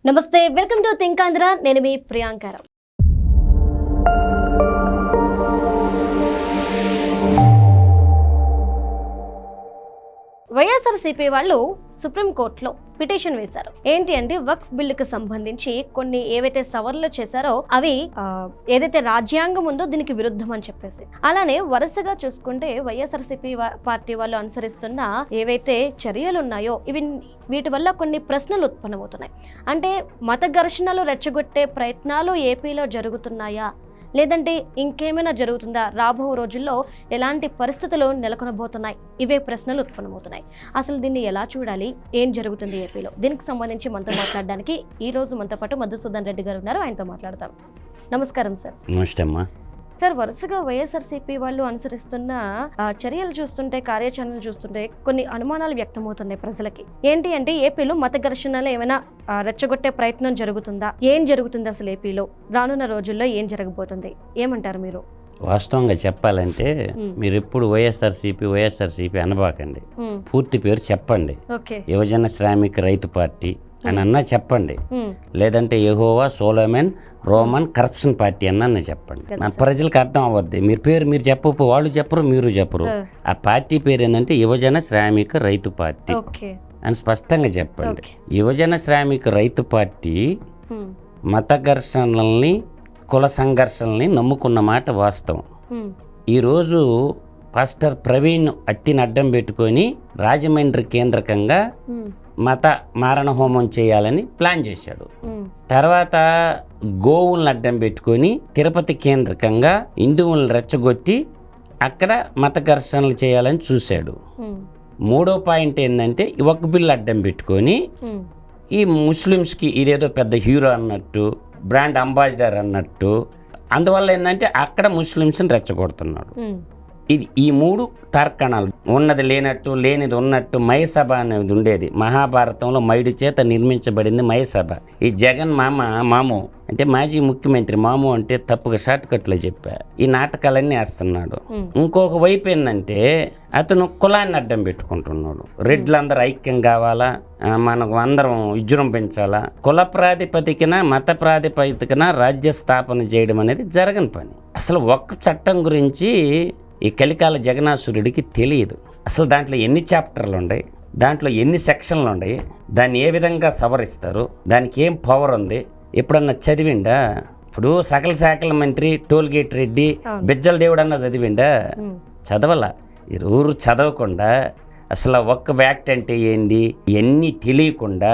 నమస్తే, welcome to think Andhra. నేను మీ ప్రియాంకరం. వైఎస్ఆర్సీపీ వాళ్ళు సుప్రీంకోర్టులో పిటిషన్ వేశారు. ఏంటి అంటే వక్ఫ్ బిల్లుకు సంబంధించి కొన్ని ఏవైతే సవరణలు చేశారో అవి ఏదైతే రాజ్యాంగం ఉందో దీనికి విరుద్ధం అని చెప్పేసి. అలానే వరుసగా చూసుకుంటే వైఎస్ఆర్సీపీ పార్టీ వాళ్ళు అనుసరిస్తున్న ఏవైతే చర్యలు ఉన్నాయో వీటి వల్ల కొన్ని ప్రశ్నలు ఉత్పన్నమవుతున్నాయి. అంటే మత ఘర్షణలు రెచ్చగొట్టే ప్రయత్నాలు ఏపీలో జరుగుతున్నాయా, లేదంటే ఇంకేమైనా జరుగుతుందా, రాబో రోజుల్లో ఎలాంటి పరిస్థితులు నెలకొనబోతున్నాయి, ఇవే ప్రశ్నలు ఉత్పన్నమవుతున్నాయి. అసలు దీన్ని ఎలా చూడాలి, ఏం జరుగుతుంది ఏపీలో, దీనికి సంబంధించి మనతో మాట్లాడడానికి ఈ రోజు మనతో పాటు మధుసూదన్ రెడ్డి గారు ఉన్నారు. ఆయనతో మాట్లాడతాం. నమస్కారం సార్. నమస్తే అమ్మా. సార్, వరుసగా వైఎస్ఆర్సీపీ వాళ్ళు అనుసరిస్తున్న చర్యలు చూస్తుంటే, కార్యాచరణలు చూస్తుంటే కొన్ని అనుమానాలు వ్యక్తమవుతున్నాయి ప్రజలకి. ఏంటి అంటే ఏపీలో మత ఘర్షణలు ఏమైనా రెచ్చగొట్టే ప్రయత్నం జరుగుతుందా, ఏం జరుగుతుంది అసలు ఏపీలో, రానున్న రోజుల్లో ఏం జరగబోతుంది, ఏమంటారు మీరు? వాస్తవంగా చెప్పాలంటే మీరు ఎప్పుడు వైఎస్ఆర్సీపీ అనబాకండి. పూర్తి పేరు చెప్పండి. యువజన శ్రామిక రైతు పార్టీ అని అన్నా చెప్పండి, లేదంటే యెహోవా సోలోమన్ రోమన్ కరప్షన్ పార్టీ అన్న చెప్పండి. నా ప్రజలకు అర్థం అవ్వద్ది. మీరు చెప్పు, వాళ్ళు చెప్పరు, మీరు చెప్పరు. ఆ పార్టీ పేరు ఏంటంటే యువజన శ్రామిక రైతు పార్టీ అని స్పష్టంగా చెప్పండి. యువజన శ్రామిక రైతు పార్టీ మత ఘర్షణల్ని, కుల సంఘర్షణల్ని నమ్ముకున్న మాట వాస్తవం. ఈరోజు పాస్టర్ ప్రవీణ్ అత్తిని అడ్డం పెట్టుకొని రాజమండ్రి కేంద్రకంగా మత మారణ హోమం చేయాలని ప్లాన్ చేశాడు. తర్వాత గోవులను అడ్డం పెట్టుకొని తిరుపతి కేంద్రకంగా హిందువులను రెచ్చగొట్టి అక్కడ మత ఘర్షణలు చేయాలని చూశాడు. మూడో పాయింట్ ఏంటంటే వక్ఫ్ బిల్ అడ్డం పెట్టుకొని ఈ ముస్లిమ్స్కి ఇదేదో పెద్ద హీరో అన్నట్టు, బ్రాండ్ అంబాసిడర్ అన్నట్టు, అందువల్ల ఏంటంటే అక్కడ ముస్లిమ్స్ని రెచ్చగొడుతున్నాడు. ఈ మూడు తర్కణాలు, ఉన్నది లేనట్టు, లేనిది ఉన్నట్టు. మయసభ అనేది ఉండేది మహాభారతంలో, మైడి చేత నిర్మించబడింది మయసభ. ఈ జగన్ మాము అంటే మాజీ ముఖ్యమంత్రి, మాము అంటే తప్పుగా షార్ట్ కట్లో చెప్పా. ఈ నాటకాలన్నీ వేస్తున్నాడు. ఇంకొక వైపు ఏంటంటే అతను కులాన్ని అడ్డం పెట్టుకుంటున్నాడు. రెడ్లందరూ ఐక్యం కావాలా, మనకు అందరం విజృంభించాలా, కుల ప్రాతిపదికన మత ప్రాతిపదికన రాజ్య స్థాపన చేయడం అనేది జరగని పని. అసలు ఒక్క చట్టం గురించి ఈ కలికాల జగన్నాసురుడికి తెలియదు. అసలు దాంట్లో ఎన్ని చాప్టర్లు ఉన్నాయి, దాంట్లో ఎన్ని సెక్షన్లు ఉన్నాయి, దాన్ని ఏ విధంగా సవరిస్తారు, దానికి ఏం పవర్ ఉంది, ఎప్పుడన్నా చదివిండా? ఇప్పుడు సకల శాఖల మంత్రి టోల్గేట్ రెడ్డి బిజ్జల దేవుడు అన్నా చదివిండా? చదవాల. ఈరోజు చదవకుండా అసలు ఒక్క వ్యాక్ట్ అంటే ఏంది ఇవన్నీ తెలియకుండా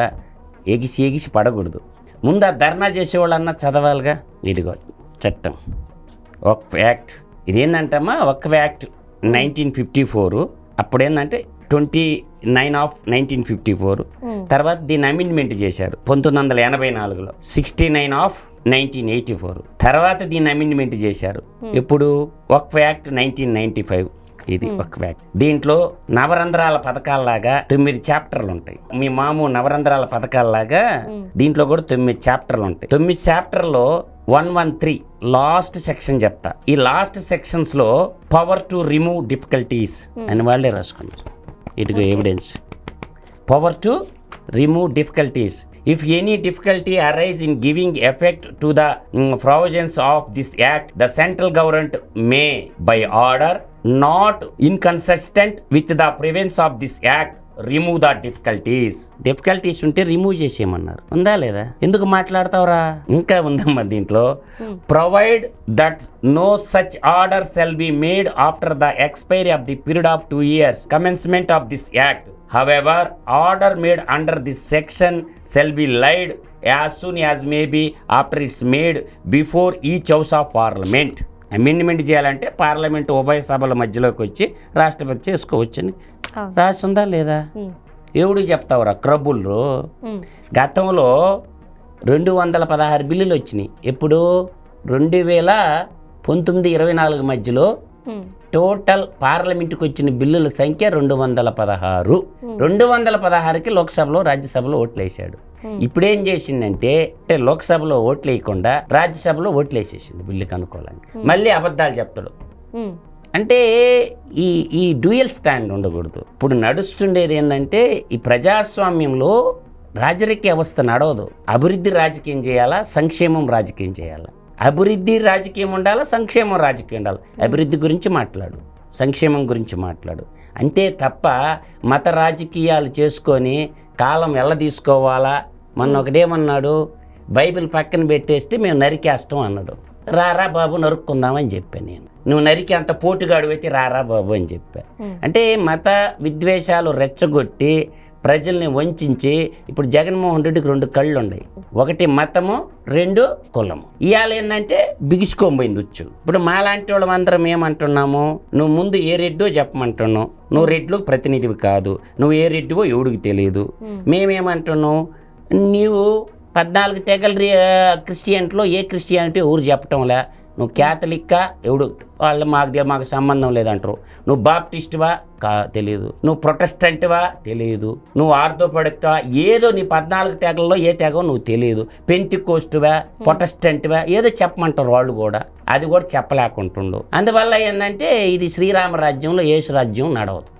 ఎగిసి పడకూడదు. ముందు ఆ ధర్నా చేసేవాళ్ళన్నా చదవాలిగా. ఇదిగో చట్టం ఒక్క యాక్ట్, ఇదేంటంటమ్మా ఒక్క యాక్ట్ 1954. అప్పుడేంటంటే 29/1954. తర్వాత దీన్ని అమెండ్మెంట్ చేశారు 1984లో. 69/1984. తర్వాత దీన్ని అమెండ్మెంట్ చేశారు. ఇప్పుడు వక్ఫ్ యాక్ట్ 1995. ఇది ఒక యాక్ట్. దీంట్లో నవరంధ్రాల పథకాల్లాగా 9 చాప్టర్లు ఉంటాయి. మీ మాము నవరంధ్రాల పథకాల్లాగా దీంట్లో కూడా 9 చాప్టర్లు ఉంటాయి. 9 చాప్టర్లో 113 లాస్ట్ సెక్షన్ చెప్తా. ఈ లాస్ట్ సెక్షన్స్ లో పవర్ టు రిమూవ్ డిఫికల్టీస్ అని వాళ్ళే రాసుకున్నారు. ఇటుగా evidence. Power to remove difficulties. If any difficulty arise in giving effect to the provisions of this act, the central government may, by order not inconsistent with the provisions of this act, remove the difficulties ఉంటే remove చేసేయమన్నారు. ఉందా లేదా? ఎందుకు మాట్లాడతావురా? ఇంకా ఉందమ్మా దీంట్లో. Provide that no such order shall be made after the expiry of the period of 2 years commencement of this act. However, order made under this section shall be laid as soon as may be after it's made before each house of parliament. Amendment చేయాలంటే parliament ఉభయ సభల మధ్యలోకి వచ్చి రాష్ట్రపతి చేసుకోవచ్చని రాసిందా లేదా? ఎవడు చెప్తావురా క్రబుల్లు? గతంలో 216 బిల్లులు వచ్చినాయి. ఎప్పుడు? 2019-24 మధ్యలో టోటల్ పార్లమెంట్కి వచ్చిన బిల్లుల సంఖ్య 216. 216కి లోక్సభలో రాజ్యసభలో ఓట్లు వేసాడు. ఇప్పుడేం చేసిందంటే లోక్సభలో ఓట్లు వేయకుండా రాజ్యసభలో ఓట్లు వేసేసింది బిల్లుకి అనుకోవాలని. మళ్ళీ అబద్ధాలు చెప్తాడు. అంటే ఈ డ్యూయల్ స్టాండ్ ఉండకూడదు. ఇప్పుడు నడుస్తుండేది ఏంటంటే ఈ ప్రజాస్వామ్యంలో రాజరిక వ్యవస్థ నడవదు. అభివృద్ధి రాజకీయం చేయాలా, సంక్షేమం రాజకీయం చేయాలా? అభివృద్ధి రాజకీయం ఉండాలా, సంక్షేమం రాజకీయం ఉండాలి. అభివృద్ధి గురించి మాట్లాడు, సంక్షేమం గురించి మాట్లాడు, అంతే తప్ప మత రాజకీయాలు చేసుకొని కాలం ఎలా తీసుకోవాలా. మొన్న ఒకటేమన్నాడు, బైబిల్ పక్కన పెట్టేస్తే మేము నరికేస్తాం అన్నాడు. రారా బాబు నరుక్కుందామని చెప్పాను నేను. నువ్వు నరికి అంత పోటుగాడు పెట్టి రారా బాబు అని చెప్పా. అంటే మత విద్వేషాలు రెచ్చగొట్టి ప్రజల్ని వంచి, ఇప్పుడు జగన్మోహన్ రెడ్డికి 2 కళ్ళు ఉన్నాయి, ఒకటి మతము, 2 కులము. ఇవాళ ఏంటంటే బిగుసుకోబోయింది వచ్చు. ఇప్పుడు మాలాంటి వాళ్ళం అందరం ఏమంటున్నాము, నువ్వు ముందు ఏ రెడ్డో చెప్పమంటున్నావు, నువ్వు రెడ్లు ప్రతినిధివి కాదు, నువ్వు ఏ రెడ్డివో ఎవడికి తెలియదు. మేమేమంటున్నావు, నీవు 14 తెగల క్రిస్టియన్లో ఏ క్రిస్టియానిటీ ఎవరు చెప్పటంలే, నువ్వు క్యాథలిక్కా ఎవడు వాళ్ళు మాకు సంబంధం లేదంటారు. నువ్వు బాప్టిస్ట్వా తెలియదు, నువ్వు ప్రొటెస్టెంట్వా తెలియదు, నువ్వు ఆర్థోపెడిక్టవా ఏదో నీ 14 తెగల్లో ఏ తెగో నువ్వు తెలియదు, పెంటికోస్టువా ప్రొటెస్టెంట్వా ఏదో చెప్పమంటారు వాళ్ళు కూడా, అది కూడా చెప్పలేకుంటుండు. అందువల్ల ఏంటంటే ఇది శ్రీరామ రాజ్యంలో యేసు రాజ్యం నడవదు.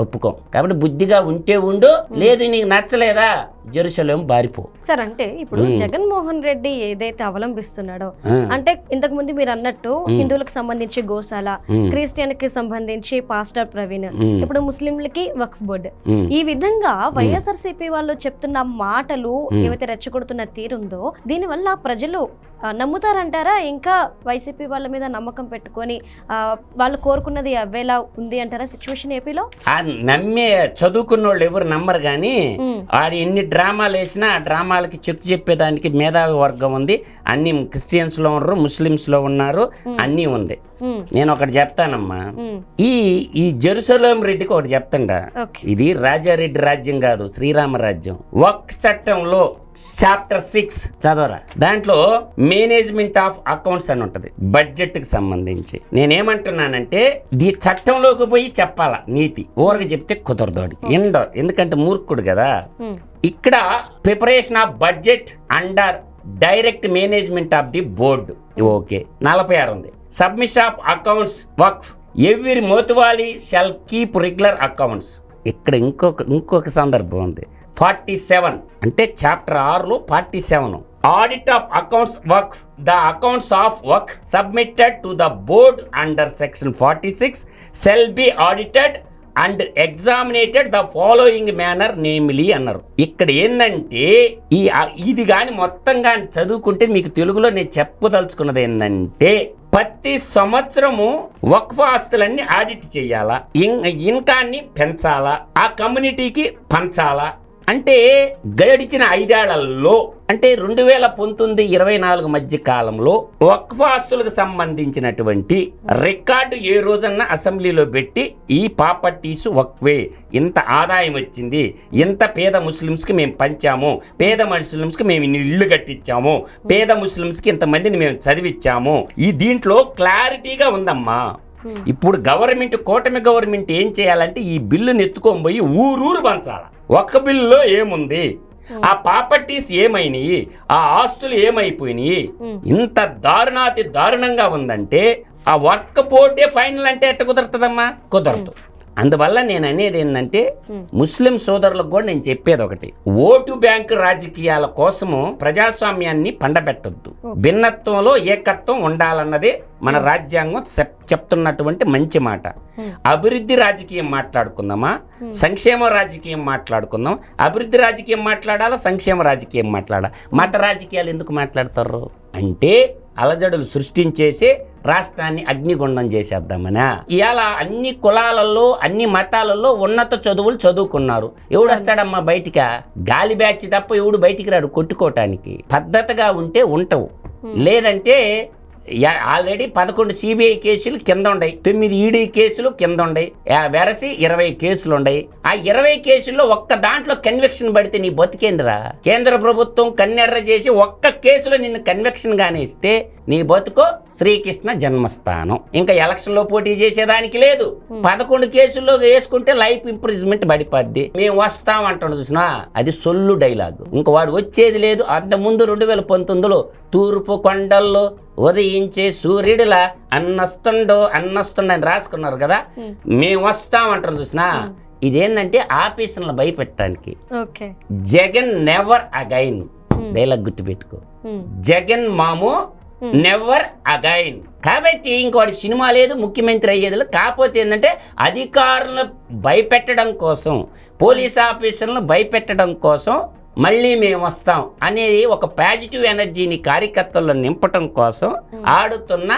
ఒప్పుకోం. కాబట్టి బుద్ధిగా ఉంటే ఉండు, లేదు నీకు నచ్చలేదా జెరూసలేం బారిపో. సార్ అంటే ఇప్పుడు జగన్మోహన్ రెడ్డి ఏదైతే అవలంబిస్తున్నాడో, అంటే ఇంతకు ముందు మీరు అన్నట్టు హిందువులకు సంబంధించి గోశాల, క్రిస్టియన్ కి సంబంధించి పాస్టర్ ప్రవీణ్, ఇప్పుడు ముస్లింలకి వక్ఫ్ బోర్డు, ఈ విధంగా వైఎస్ఆర్సీపీ వాళ్ళు చెప్తున్న మాటలు ఏవైతే రెచ్చగొడుతున్న తీరుందో దీని వల్ల ప్రజలు నమ్ముతారంటారా? ఇంకా వైసీపీ వాళ్ళ మీద నమ్మకం పెట్టుకొని వాళ్ళు కోరుకున్నది అవ్వేలా ఉంది అంటారా సిచ్యువేషన్ ఏపీలో? నమ్మే చదువుకున్న వాళ్ళు ఎవరు నమ్మరు, కానీ ఆడు ఎన్ని డ్రామాలు వేసినా ఆ డ్రామాలకి చెక్ చెప్పేదానికి మేధావి వర్గం ఉంది. అన్ని క్రిస్టియన్స్ లో ఉన్నారు, ముస్లిమ్స్ లో ఉన్నారు, అన్నీ ఉంది. నేను ఒకటి చెప్తానమ్మా, ఈ జెరూసలేం రెడ్డికి ఒకటి చెప్తాండా, ఇది రాజారెడ్డి రాజ్యం కాదు, శ్రీరామ రాజ్యం. వక్ఫ్ చట్టంలో చాప్టర్ 6 చదవరా, దాంట్లో మేనేజ్మెంట్ ఆఫ్ అకౌంట్స్ అని ఉంటది, బడ్జెట్ కి సంబంధించి. నేనేమంటున్నానంటే ఈ చట్టంలోకి పోయి చెప్పాలా నీతి, ఊరికి చెప్తే కుదరదు ఇండోర్, ఎందుకంటే మూర్ఖుడు కదా. ఇక్కడ preparation of budget under direct management of the board, okay 46 ఉంది. Submission of accounts waqf, every mutawalli shall keep regular accounts. ఇక్కడ ఇంకొక సందర్భం ఉంది, 47 అంటే చాప్టర్ 6లో 47. Audit of accounts waqf, the accounts of waqf submitted to the board under section 46 shall be audited and examinated the following manner namely అన్నారు. ఇక్కడ ఏంటంటే ఇది కానీ మొత్తం కానీ చదువుకుంటే మీకు తెలుగులో నేను చెప్పదలుచుకున్నది ఏంటంటే, ప్రతి సంవత్సరము వక్ఫ్ ఆస్తులన్నీ ఆడిట్ చేయాలా, ఇన్కాన్ని పెంచాలా, ఆ కమ్యూనిటీకి పంచాలా. అంటే గడిచిన 5 ఏళ్లలో అంటే 2019-24 మధ్య కాలంలో వక్ఫ్ ఆస్తులకు సంబంధించినటువంటి రికార్డు ఏ రోజన్నా అసెంబ్లీలో పెట్టి ఈ ప్రాపర్టీస్ వక్ఫే, ఇంత ఆదాయం వచ్చింది, ఇంత పేద ముస్లిమ్స్కి మేము పంచాము, పేద ముస్లిమ్స్కి మేము ఇన్ని ఇళ్ళు కట్టించాము, పేద ముస్లిమ్స్కి ఇంతమందిని మేము చదివించాము, ఈ దీంట్లో క్లారిటీగా ఉందమ్మా. ఇప్పుడు కూటమి గవర్నమెంట్ ఏం చేయాలంటే ఈ బిల్లుని ఎత్తుకొని పోయి ఊరూరు పంచాలి. ఒక్క బిల్లులో ఏముంది, ఆ ప్రాపర్టీస్ ఏమైనాయి, ఆ ఆస్తులు ఏమైపోయినాయి, ఇంత దారుణంగా ఉందంటే ఆ వర్క్ బోర్డే ఫైనల్ అంటే ఎట్ట కుదరతదమ్మా? కుదరదు. అందువల్ల నేను అనేది ఏంటంటే ముస్లిం సోదరులకు కూడా నేను చెప్పేది ఒకటి, ఓటు బ్యాంకు రాజకీయాల కోసము ప్రజాస్వామ్యాన్ని పండబెట్టొద్దు. భిన్నత్వంలో ఏకత్వం ఉండాలన్నదే మన రాజ్యాంగం చెప్తున్నటువంటి మంచి మాట. అభివృద్ధి రాజకీయం మాట్లాడుకుందామా, సంక్షేమ రాజకీయం మాట్లాడుకుందాం. అభివృద్ధి రాజకీయం మాట్లాడాలా, సంక్షేమ రాజకీయం మాట్లాడాలా? మత రాజకీయాలు ఎందుకు మాట్లాడతారు అంటే అలజడులు సృష్టించేసి రాష్ట్రాన్ని అగ్నిగుండం చేసేద్దామనా. ఇవాళ అన్ని కులాలలో అన్ని మతాలలో ఉన్నత చదువులు చదువుకున్నారు. ఎవడు వస్తాడమ్మా బయటికి? గాలి బ్యాచ్ తప్ప ఎవడు బయటికి రాడు కొట్టుకోవటానికి. పద్ధతిగా ఉంటే ఉంటావు, లేదంటే ఆల్రెడీ 11 సిబిఐ కేసులు కింద ఉన్నాయి, 9 ఈడీ కేసులు కింద ఉన్నాయి, వెరసి 20 కేసులు ఉన్నాయి. ఆ 20 కేసుల్లో ఒక్క దాంట్లో కన్విక్షన్ పడితే నీ బతికేంద్రా? కేంద్ర ప్రభుత్వం కన్నెర్ర చేసి ఒక్క కేసులో నిన్ను కన్విక్షన్ గానే ఇస్తే నీ బతుకో శ్రీకృష్ణ జన్మస్థానం. ఇంకా ఎలక్షన్ లో పోటీ చేసేదానికి లేదు. 11 కేసుల్లో వేసుకుంటే లైఫ్ ఇంప్రిజ్మెంట్ పడిపోద్ది. మేము వస్తామంటాడు చూసినా, అది సొల్లు డైలాగ్. ఇంక వాడు వచ్చేది లేదు. అంత ముందు 2019లో తూర్పు కొండల్లో ఉదయించే సూర్యుడిలా అన్నస్తుండో అని రాసుకున్నారు కదా. మేము వస్తామంటారు చూసినా, ఇదేంటంటే ఆఫీసులను భయపెట్టడానికి. Okay. Jagan never again dialogue గుర్తుపెట్టుకో. జగన్ మాము నెవర్ అగైన్. కాబట్టి ఇంకోటి సినిమా లేదు, ముఖ్యమంత్రి అయ్యేది లేదు. కాకపోతే ఏంటంటే అధికారులను భయపెట్టడం కోసం, పోలీస్ ఆఫీసర్లను భయపెట్టడం కోసం మళ్ళీ మేము వస్తాం అనేది ఒక పాజిటివ్ ఎనర్జీని కార్యకర్తల్లో నింపటం కోసం ఆడుతున్న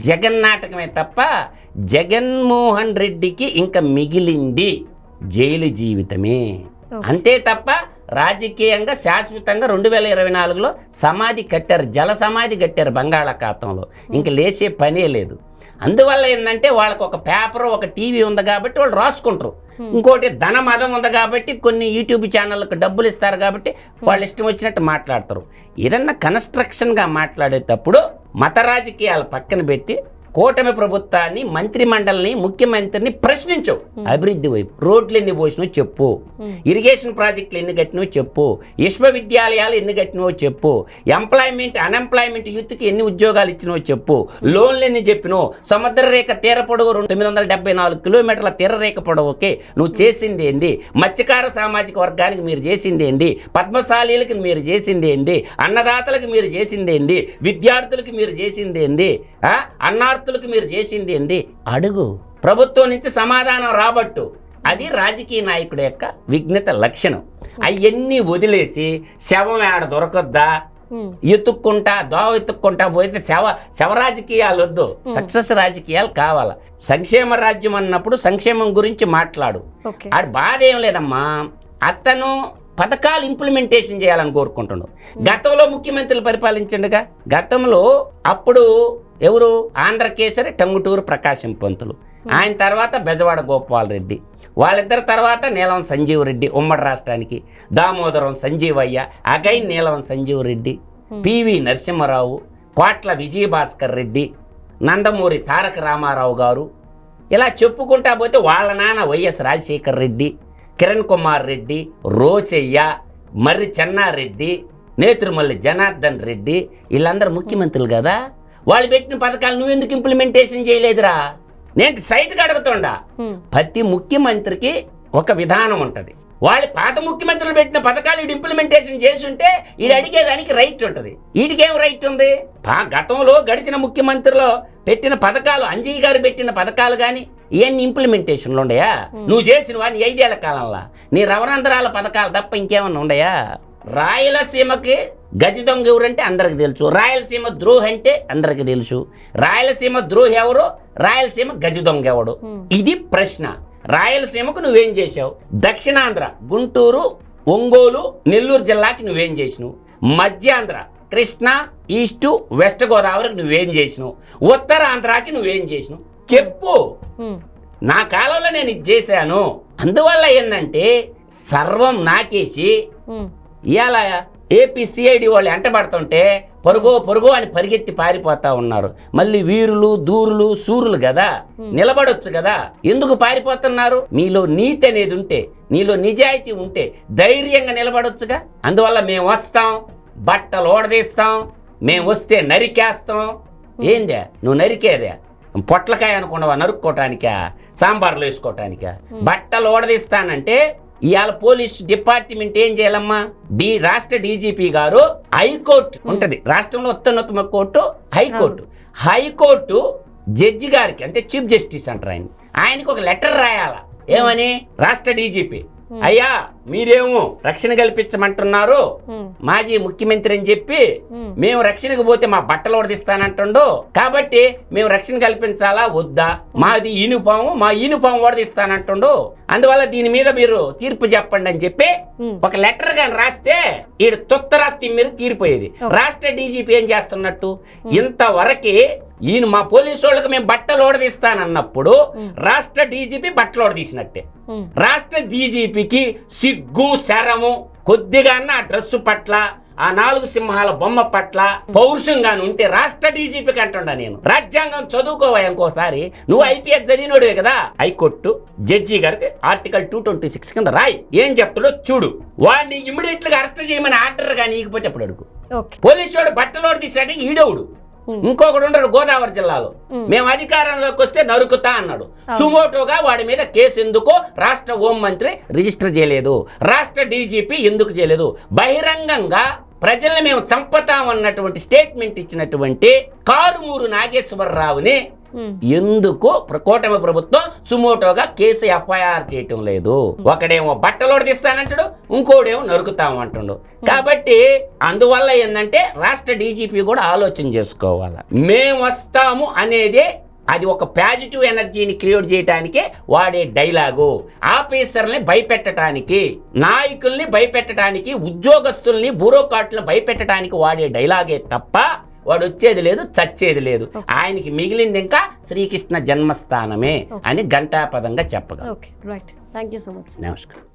జగన్ నాటకమే తప్ప జగన్మోహన్ రెడ్డికి ఇంకా మిగిలింది జైలు జీవితమే. అంతే తప్ప రాజకీయంగా శాశ్వతంగా 2024లో సమాధి కట్టారు, జల సమాధి కట్టారు బంగాళాఖాతంలో. ఇంక లేచే పనే లేదు. అందువల్ల ఏంటంటే వాళ్ళకు ఒక పేపర్, ఒక టీవీ ఉంది కాబట్టి వాళ్ళు రాసుకుంటారు. ఇంకోటి ధన మదం ఉంది కాబట్టి కొన్ని యూట్యూబ్ ఛానళ్ళకు డబ్బులు ఇస్తారు కాబట్టి వాళ్ళు ఇష్టం వచ్చినట్టు మాట్లాడతారు. ఏదన్నా కన్స్ట్రక్షన్గా మాట్లాడేటప్పుడు మత రాజకీయాలు పక్కన పెట్టి కూటమి ప్రభుత్వాన్ని, మంత్రి మండలిని, ముఖ్యమంత్రిని ప్రశ్నించవు. అభివృద్ధి వైపు రోడ్లు ఎన్ని పోసినో చెప్పు, ఇరిగేషన్ ప్రాజెక్టులు ఎన్ని కట్టినో చెప్పు, విశ్వవిద్యాలయాలు ఎన్ని కట్టినో చెప్పు, ఎంప్లాయ్మెంట్ అన్ఎంప్లాయ్మెంట్ యూత్కి ఎన్ని ఉద్యోగాలు ఇచ్చినో చెప్పు, లోన్లు ఎన్ని చెప్పినో, సముద్ర రేఖ తీర పొడవు 974 కిలోమీటర్ల తీర రేఖ పొడవుకి నువ్వు చేసింది ఏంది, మత్స్యకార సామాజిక వర్గానికి మీరు చేసింది ఏంది, పద్మశాలీలకు మీరు చేసింది ఏంది, అన్నదాతలకు మీరు చేసింది ఏంది, విద్యార్థులకు మీరు చేసింది ఏంది, అన్నార్థులకు మీరు చేసింది ఏంది అడుగు. ప్రభుత్వం నుంచి సమాధానం రాబట్టు. అది రాజకీయ నాయకుడి యొక్క విఘ్నత లక్షణం. అవన్నీ వదిలేసి శవం ఏడ దొరకద్దా ఎత్తుక్కుంటా ఎత్తుక్కుంటా పోతే శవ రాజకీయాలు వద్దు, సక్సెస్ రాజకీయాలు కావాలా. సంక్షేమ రాజ్యం అన్నప్పుడు సంక్షేమం గురించి మాట్లాడు. ఆడ బాధ ఏం లేదమ్మా, అతను పథకాలు ఇంప్లిమెంటేషన్ చేయాలని కోరుకుంటున్నాడు. గతంలో ముఖ్యమంత్రులు పరిపాలించండుగా. గతంలో అప్పుడు ఎవరు ఆంధ్రకేసరి టంగుటూరు ప్రకాశం పంతులు, ఆయన తర్వాత బెజవాడ గోపాల్ రెడ్డి, వాళ్ళిద్దరి తర్వాత నీలం సంజీవ్ రెడ్డి ఉమ్మడి రాష్ట్రానికి, దామోదరం సంజీవయ్య, అగైన్ నీలం సంజీవ్ రెడ్డి, పివి నరసింహారావు, కోట్ల విజయభాస్కర్ రెడ్డి, నందమూరి తారక రామారావు గారు, ఇలా చెప్పుకుంటా పోతే వాళ్ళ నాన్న వైఎస్ రాజశేఖర్ రెడ్డి, కిరణ్ కుమార్ రెడ్డి, రోసయ్య, మర్రి చెన్నారెడ్డి, నేత్రుమల్లి జనార్దన్ రెడ్డి, వీళ్ళందరూ ముఖ్యమంత్రులు కదా. వాళ్ళు పెట్టిన పథకాలు నువ్వెందుకు ఇంప్లిమెంటేషన్ చేయలేదురా? నేను స్ట్రైట్గా అడుగుతుండా. ప్రతి ముఖ్యమంత్రికి ఒక విధానం ఉంటుంది. వాళ్ళు పాత ముఖ్యమంత్రులు పెట్టిన పథకాలు వీడు ఇంప్లిమెంటేషన్ చేసి ఉంటే వీడు అడిగేదానికి రైట్ ఉంటుంది. వీడికేం రైట్ ఉంది? గతంలో గడిచిన ముఖ్యమంత్రులు పెట్టిన పథకాలు, అంజయ్య గారు పెట్టిన పథకాలు కానీ ఇవన్నీ ఇంప్లిమెంటేషన్లు ఉండయా? నువ్వు చేసిన వాడిని 5 ఏళ్ల కాలంలో నీ రవరంధ్రాల పథకాలు తప్ప ఇంకేమన్నా ఉండయా? రాయలసీమకి గజ దొంగ ఎవరంటే అందరికి తెలుసు, రాయలసీమ ద్రోహి అంటే అందరికి తెలుసు. రాయలసీమ ద్రోహి ఎవరు, రాయలసీమ గజ దొంగ ఎవడు? ఇది ప్రశ్న. రాయలసీమకు నువ్వేం చేసావు? దక్షిణాంధ్ర గుంటూరు, ఒంగోలు, నెల్లూరు జిల్లాకి నువ్వేం చేసినావు? మధ్యాంధ్ర కృష్ణా, ఈస్టు, వెస్ట్ గోదావరికి నువ్వేం చేసినావు? ఉత్తరాంధ్రాకి నువ్వేం చేసినావు చెప్పు. నా కాలంలో నేను ఇది చేశాను. అందువల్ల ఏంటంటే సర్వం నాకేసి ఇవాళ ఏపీ సిఐడి వాళ్ళు ఎంటబడుతుంటే పొరుగో అని పరిగెత్తి పారిపోతా ఉన్నారు. మళ్ళీ వీరులు, దూరులు, సూరులు కదా, నిలబడొచ్చు కదా. ఎందుకు పారిపోతున్నారు? మీలో నీతి అనేది ఉంటే, నీలో నిజాయితీ ఉంటే ధైర్యంగా నిలబడొచ్చుగా. అందువల్ల మేము వస్తాం, బట్టలు ఓడదీస్తాం, మేము వస్తే నరికేస్తాం. ఏందే నువ్వు నరికేదే? పొట్లకాయ అనుకున్నావా నరుక్కోవటానికా, సాంబార్లో వేసుకోవటానికా? బట్టలు ఓడదీస్తానంటే ఇవాళ పోలీస్ డిపార్ట్మెంట్ ఏం చేయాలమ్మా? రాష్ట్ర డీజీపీ గారు హైకోర్టు ఉంటది, రాష్ట్రంలో ఉత్తమ కోర్టు హైకోర్టు జడ్జి గారికి, అంటే చీఫ్ జస్టిస్ అంటారు ఆయనకి ఒక లెటర్ రాయాల. ఏమని? రాష్ట్ర డీజీపీ అయ్యా మీరేమో రక్షణ కల్పించమంటున్నారు, మాజీ ముఖ్యమంత్రి అని చెప్పి మేము రక్షణకు పోతే మా బట్టలు ఓడదీస్తానంటుండు, కాబట్టి మేము రక్షణ కల్పించాలా వద్దా? మాది యూనిఫాము, మా యూనిఫామ్ ఓడదీస్తానంటుండు, అందువల్ల దీని మీద మీరు తీర్పు చెప్పండి అని చెప్పి ఒక లెటర్ గాని రాస్తే ఈడు తొత్తరా తిమ్మిరి తీరిపోయేది. రాష్ట్ర డీజీపీ ఏం చేస్తున్నట్టు? ఇంతవరకు ఈయన మా పోలీసు వాళ్ళకి మేము బట్టలు ఓడదీస్తానన్నప్పుడు రాష్ట్ర డీజీపీ బట్టలు ఓడదీసినట్టే. రాష్ట్ర డీజీపీకి సిగ్గు శరము కొద్దిగా ఆ డ్రెస్సు పట్ల, ఆ 4 సింహాల బొమ్మ పట్ల పౌరుషంగాను ఉంటే రాష్ట్ర డీజీపీకి అంటుండా నేను. రాజ్యాంగం చదువుకోవా ఇంకోసారి. నువ్వు ఐపీఎస్ చదివినోడే కదా. హైకోర్టు జడ్జి గారికి ఆర్టికల్ 226 కింద రాయి, ఏం చెప్తాడో చూడు. వాడిని ఇమ్మీడియట్ గా అరెస్ట్ చేయమని ఆర్డర్ గా నీకపోతే అప్పుడు అడుగు. పోలీసు వాడు బట్టలోడు తీసాడు, ఈడవుడు ఇంకొకడు ఉండడు గోదావరి జిల్లాలో, మేము అధికారంలోకి వస్తే నరుకుతా అన్నాడు. సుమోటోగా వాడి మీద కేసు ఎందుకో రాష్ట్ర హోంమంత్రి రిజిస్టర్ చేయలేదు, రాష్ట్ర డీజీపీ ఎందుకు చేయలేదు? బహిరంగంగా ప్రజల్ని మేము చంపుతామన్నటువంటి స్టేట్మెంట్ ఇచ్చినటువంటి కారుమూరు నాగేశ్వరరావుని ఎందుకు కూటమి ప్రభుత్వం సుమోటోగా కేసు ఎఫ్ఐఆర్ చేయటం లేదు? ఒకడేమో బట్టలోడు తీస్తానంటాడు, ఇంకోడేమో నరుకుతామంటాడు. కాబట్టి అందువల్ల ఏంటంటే రాష్ట్ర డీజీపీ కూడా ఆలోచన చేసుకోవాలి. మేము వస్తాము అనేదే అది ఒక పాజిటివ్ ఎనర్జీని క్రియేట్ చేయడానికి వాడే డైలాగు. ఆఫీసర్ని భయపెట్టడానికి, నాయకుల్ని భయపెట్టడానికి, ఉద్యోగస్తుల్ని బ్యూరోక్రాట్లను భయపెట్టడానికి వాడే డైలాగే తప్ప వాడు వచ్చేది లేదు, చచ్చేది లేదు. ఆయనకి మిగిలింది ఇంకా శ్రీకృష్ణ జన్మస్థానమే అని ఘంటాపదంగా చెప్పగలం. Right, thank you so much. నమస్కారం.